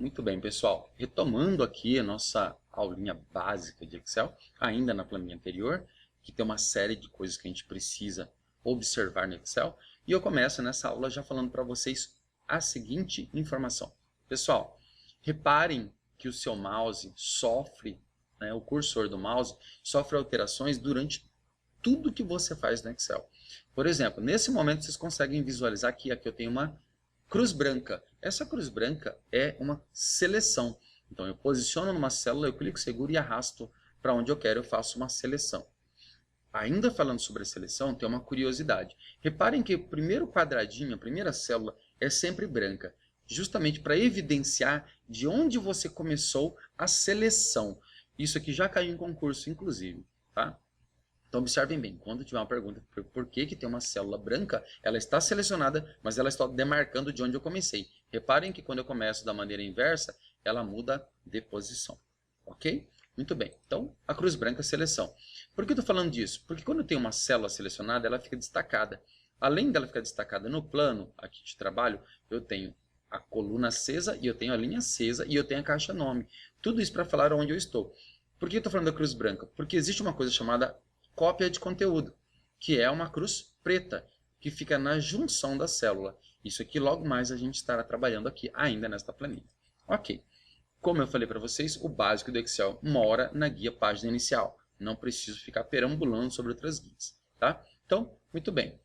Muito bem, pessoal. Retomando aqui a nossa aulinha básica de Excel, ainda na planilha anterior, que tem uma série de coisas que a gente precisa observar no Excel. E eu começo nessa aula já falando para vocês a seguinte informação. Pessoal, reparem que o seu mouse sofre, o cursor do mouse sofre alterações durante tudo que você faz no Excel. Por exemplo, nesse momento vocês conseguem visualizar que aqui eu tenho uma cruz branca. Essa cruz branca é uma seleção. Então eu posiciono numa célula, eu clico seguro e arrasto para onde eu quero, eu faço uma seleção. Ainda falando sobre a seleção, tem uma curiosidade. Reparem que o primeiro quadradinho, a primeira célula, é sempre branca, justamente para evidenciar de onde você começou a seleção. Isso aqui já caiu em concurso, inclusive, tá? Então, observem bem, quando tiver uma pergunta por que tem uma célula branca, ela está selecionada, mas ela está demarcando de onde eu comecei. Reparem que quando eu começo da maneira inversa, ela muda de posição. Ok? Muito bem. Então, a cruz branca é seleção. Por que eu estou falando disso? Porque quando eu tenho uma célula selecionada, ela fica destacada. Além dela ficar destacada no plano aqui de trabalho, eu tenho a coluna acesa, e eu tenho a linha acesa, e eu tenho a caixa nome. Tudo isso para falar onde eu estou. Por que eu estou falando da cruz branca? Porque existe uma coisa chamada cópia de conteúdo, que é uma cruz preta, que fica na junção da célula. Isso aqui logo mais a gente estará trabalhando aqui ainda nesta planilha. Ok. Como eu falei para vocês, o básico do Excel mora na guia página inicial. Não preciso ficar perambulando sobre outras guias. Tá? Então, muito bem.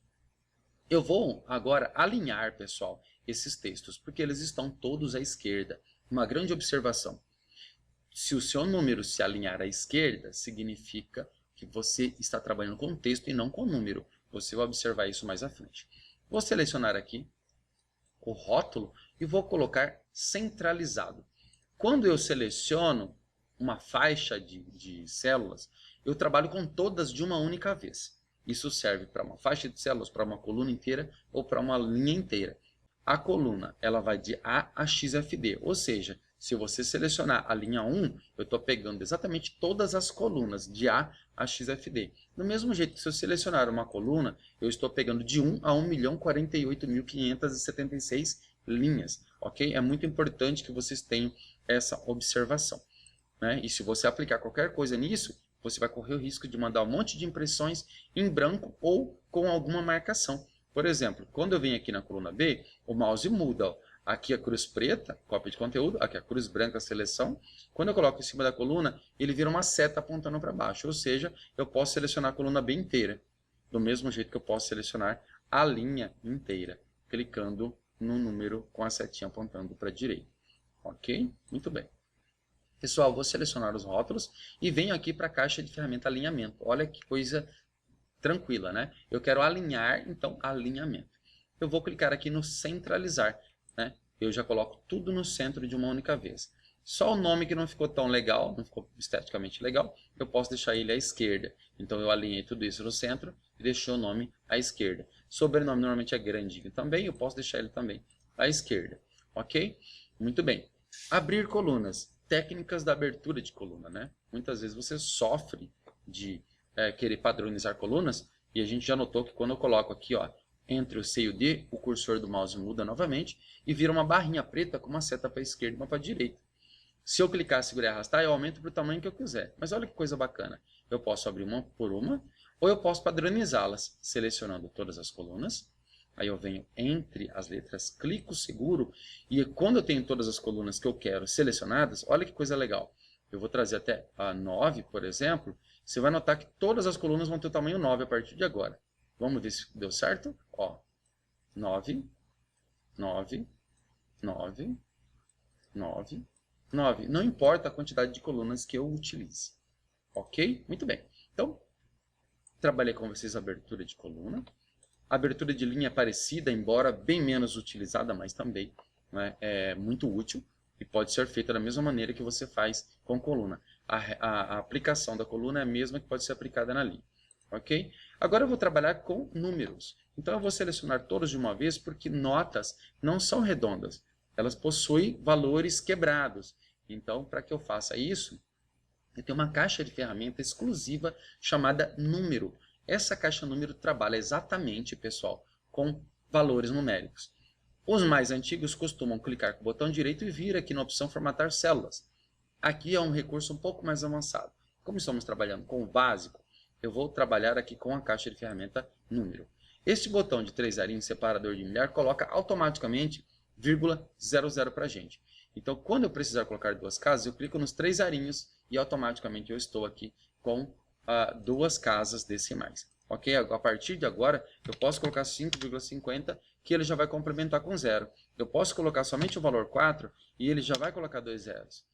Eu vou agora alinhar, pessoal, esses textos, porque eles estão todos à esquerda. Uma grande observação. Se o seu número se alinhar à esquerda, significa que você está trabalhando com texto e não com número. Você vai observar isso mais à frente. Vou selecionar aqui o rótulo e vou colocar centralizado. Quando eu seleciono uma faixa de células, eu trabalho com todas de uma única vez. Isso serve para uma faixa de células, para uma coluna inteira ou para uma linha inteira. A coluna ela vai de A a XFD, ou seja, se você selecionar a linha 1, eu estou pegando exatamente todas as colunas de A a XFD. Do mesmo jeito que se eu selecionar uma coluna, eu estou pegando de 1 a 1.048.576 linhas. Ok? É muito importante que vocês tenham essa observação. Né? E se você aplicar qualquer coisa nisso, você vai correr o risco de mandar um monte de impressões em branco ou com alguma marcação. Por exemplo, quando eu venho aqui na coluna B, o mouse muda. Ó. Aqui a cruz preta, cópia de conteúdo, aqui a cruz branca, seleção. Quando eu coloco em cima da coluna, ele vira uma seta apontando para baixo. Ou seja, eu posso selecionar a coluna B inteira. Do mesmo jeito que eu posso selecionar a linha inteira, clicando no número com a setinha apontando para a direita. Ok? Muito bem. Pessoal, vou selecionar os rótulos e venho aqui para a caixa de ferramenta alinhamento. Olha que coisa tranquila, né? Eu quero alinhar, então, alinhamento. Eu vou clicar aqui no centralizar, né? Eu já coloco tudo no centro de uma única vez. Só o nome que não ficou tão legal, não ficou esteticamente legal, eu posso deixar ele à esquerda. Então eu alinhei tudo isso no centro e deixei o nome à esquerda. Sobrenome normalmente é grandinho também, eu posso deixar ele também à esquerda. Ok? Muito bem. Abrir colunas. Técnicas da abertura de coluna, né? Muitas vezes você sofre de querer padronizar colunas, e a gente já notou que quando eu coloco aqui, ó, entre o C e o D, o cursor do mouse muda novamente e vira uma barrinha preta com uma seta para a esquerda e uma para a direita. Se eu clicar, segurar e arrastar, eu aumento para o tamanho que eu quiser. Mas olha que coisa bacana. Eu posso abrir uma por uma, ou eu posso padronizá-las, selecionando todas as colunas. Aí eu venho entre as letras, clico seguro, e quando eu tenho todas as colunas que eu quero selecionadas, olha que coisa legal. Eu vou trazer até a 9, por exemplo. Você vai notar que todas as colunas vão ter o tamanho 9 a partir de agora. Vamos ver se deu certo? Ó, 9, 9, 9, 9, 9. Não importa a quantidade de colunas que eu utilize. Ok? Muito bem. Então, trabalhei com vocês a abertura de coluna. A abertura de linha é parecida, embora bem menos utilizada, mas também, né, é muito útil e pode ser feita da mesma maneira que você faz com coluna. A aplicação da coluna é a mesma que pode ser aplicada na linha. Ok? Agora eu vou trabalhar com números. Então eu vou selecionar todos de uma vez porque notas não são redondas. Elas possuem valores quebrados. Então, para que eu faça isso, eu tenho uma caixa de ferramenta exclusiva chamada número. Essa caixa número trabalha exatamente, pessoal, com valores numéricos. Os mais antigos costumam clicar com o botão direito e vir aqui na opção formatar células. Aqui é um recurso um pouco mais avançado. Como estamos trabalhando com o básico, eu vou trabalhar aqui com a caixa de ferramenta número. Este botão de 3 arinhos separador de milhar coloca automaticamente vírgula 00 para a gente. Então, quando eu precisar colocar duas casas, eu clico nos 3 arinhos e automaticamente eu estou aqui com duas casas decimais. Ok? A partir de agora, eu posso colocar 5,50, que ele já vai complementar com 0. Eu posso colocar somente o valor 4 e ele já vai colocar 2 zeros.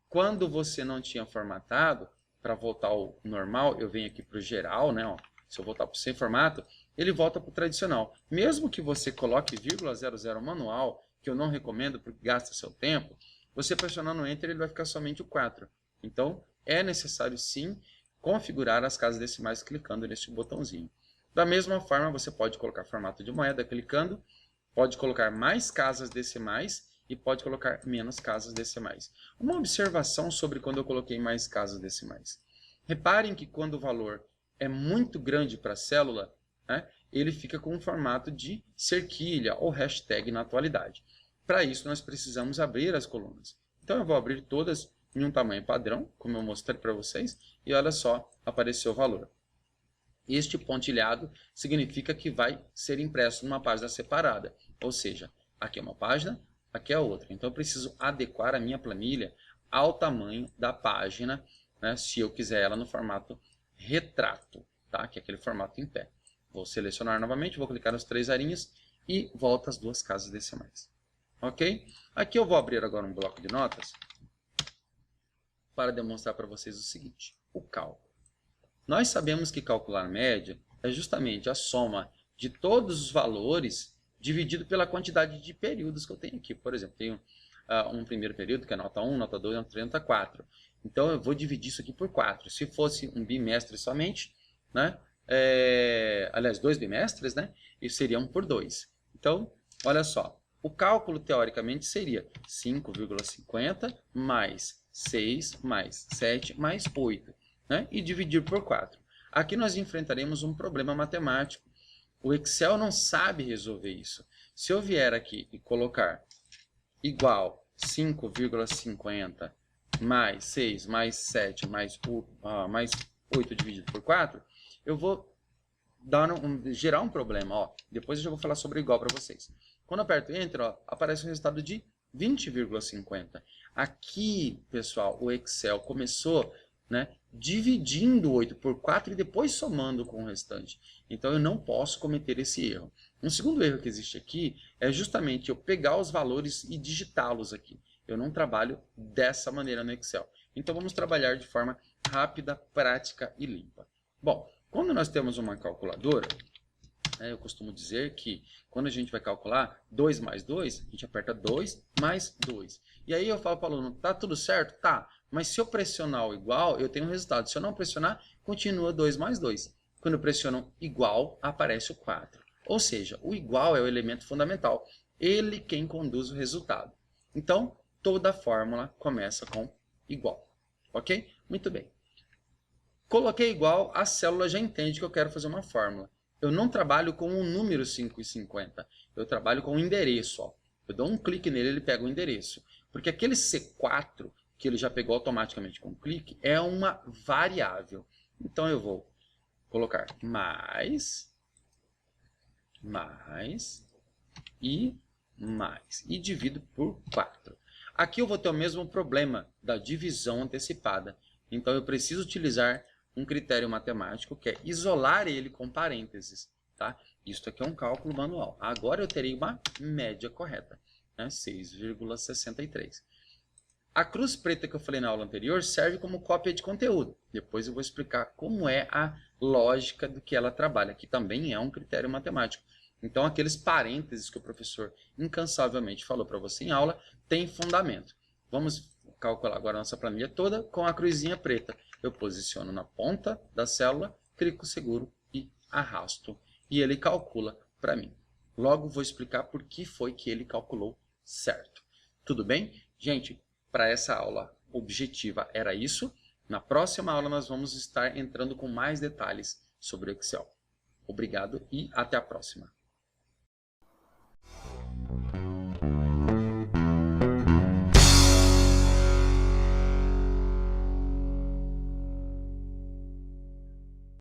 Quando você não tinha formatado, para voltar ao normal, eu venho aqui para o geral, né? Ó, se eu voltar para o sem formato, ele volta para o tradicional. Mesmo que você coloque vírgula 00 manual, que eu não recomendo porque gasta seu tempo, você pressionando Enter ele vai ficar somente o 4. Então, é necessário sim configurar as casas decimais clicando neste botãozinho. Da mesma forma, você pode colocar formato de moeda clicando, pode colocar mais casas decimais e pode colocar menos casas decimais. Uma observação sobre quando eu coloquei mais casas decimais. Reparem que quando o valor é muito grande para a célula, né, ele fica com um formato de cerquilha ou hashtag na atualidade. Para isso, nós precisamos abrir as colunas. Então, eu vou abrir todas em um tamanho padrão, como eu mostrei para vocês, e olha só, apareceu o valor. Este pontilhado significa que vai ser impresso numa página separada, ou seja, aqui é uma página, aqui é outra. Então, eu preciso adequar a minha planilha ao tamanho da página, né, se eu quiser ela no formato retrato, tá? Que é aquele formato em pé. Vou selecionar novamente, vou clicar nos 3 arinhos e volto às duas casas decimais. Ok? Aqui eu vou abrir agora um bloco de notas para demonstrar para vocês o seguinte, o cálculo. Nós sabemos que calcular média é justamente a soma de todos os valores dividido pela quantidade de períodos que eu tenho aqui. Por exemplo, tenho um primeiro período que é nota 1, nota 2, nota 3, nota 4. Então, eu vou dividir isso aqui por 4. Se fosse um bimestre somente, né? Aliás, 2 bimestres, né? Isso seria 1 por 2. Então, olha só. O cálculo, teoricamente, seria 5,50 mais 6 mais 7 mais 8. Né? E dividir por 4. Aqui nós enfrentaremos um problema matemático. O Excel não sabe resolver isso. Se eu vier aqui e colocar igual 5,50 mais 6 mais 7 mais 8 dividido por 4, eu vou gerar um problema. Ó. Depois eu já vou falar sobre igual para vocês. Quando eu aperto Enter, ó, aparece um resultado de 20,50. Aqui, pessoal, o Excel começou, né, dividindo 8 por 4 e depois somando com o restante. Então, eu não posso cometer esse erro. Um segundo erro que existe aqui é justamente eu pegar os valores e digitá-los aqui. Eu não trabalho dessa maneira no Excel. Então, vamos trabalhar de forma rápida, prática e limpa. Bom, quando nós temos uma calculadora, eu costumo dizer que quando a gente vai calcular 2 mais 2, a gente aperta 2 mais 2. E aí eu falo para o aluno, tá tudo certo? Tá, mas se eu pressionar o igual, eu tenho um resultado. Se eu não pressionar, continua 2 mais 2. Quando eu pressiono igual, aparece o 4. Ou seja, o igual é o elemento fundamental. Ele quem conduz o resultado. Então, toda fórmula começa com igual. Ok? Muito bem. Coloquei igual, a célula já entende que eu quero fazer uma fórmula. Eu não trabalho com o número 5,50. Eu trabalho com o endereço. Ó. Eu dou um clique nele, ele pega o endereço. Porque aquele C4, que ele já pegou automaticamente com um clique, é uma variável. Então, eu vou colocar mais e mais. E divido por 4. Aqui eu vou ter o mesmo problema da divisão antecipada. Então, eu preciso utilizar um critério matemático que é isolar ele com parênteses. Tá? Isso aqui é um cálculo manual. Agora eu terei uma média correta, né? 6,63. A cruz preta que eu falei na aula anterior serve como cópia de conteúdo. Depois eu vou explicar como é a lógica do que ela trabalha, que também é um critério matemático. Então, aqueles parênteses que o professor incansavelmente falou para você em aula, tem fundamento. Vamos calcular agora a nossa planilha toda com a cruzinha preta. Eu posiciono na ponta da célula, clico seguro e arrasto. E ele calcula para mim. Logo vou explicar por que foi que ele calculou certo. Tudo bem? Gente, para essa aula objetiva era isso. Na próxima aula nós vamos estar entrando com mais detalhes sobre o Excel. Obrigado e até a próxima.